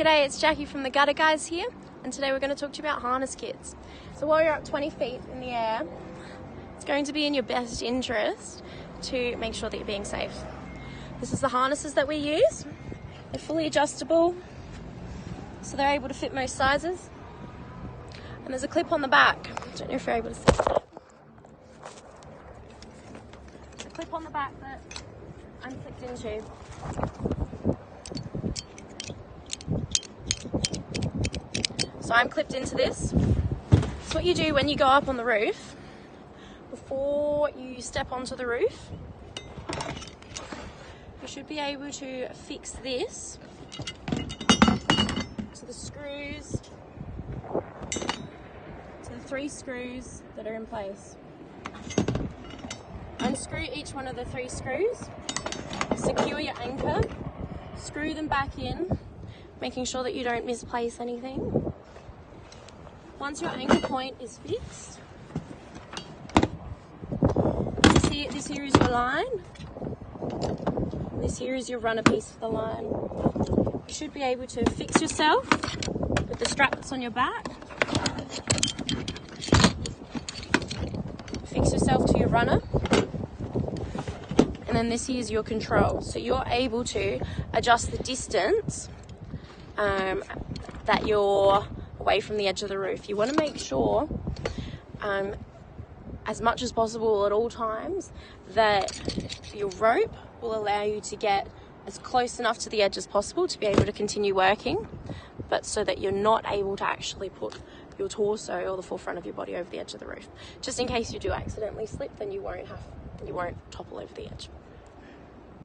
G'day, it's Jackie from the Gutter Guys here, and today we're going to talk to you about harness kits. So while you're up 20 feet in the air, it's going to be in your best interest to make sure that you're being safe. This is the harnesses that we use. They're fully adjustable, so they're able to fit most sizes. And there's a clip on the back. I don't know if you're able to see that. There's a clip on the back that I'm clipped into. So I'm clipped into this. It's what you do when you go up on the roof. Before you step onto the roof, you should be able to fix this to the screws, to the 3 screws that are in place. Unscrew each one of the 3 screws, secure your anchor, screw them back in, making sure that you don't misplace anything. Once your anchor point is fixed, this here is your line. This here is your runner piece for the line. You should be able to fix yourself with the strap that's on your back. Fix yourself to your runner. And then this here is your control. So you're able to adjust the distance that you're away from the edge of the roof. You want to make sure as much as possible at all times that your rope will allow you to get as close enough to the edge as possible to be able to continue working, but so that you're not able to actually put your torso or the forefront of your body over the edge of the roof. Just in case you do accidentally slip, then you won't topple over the edge.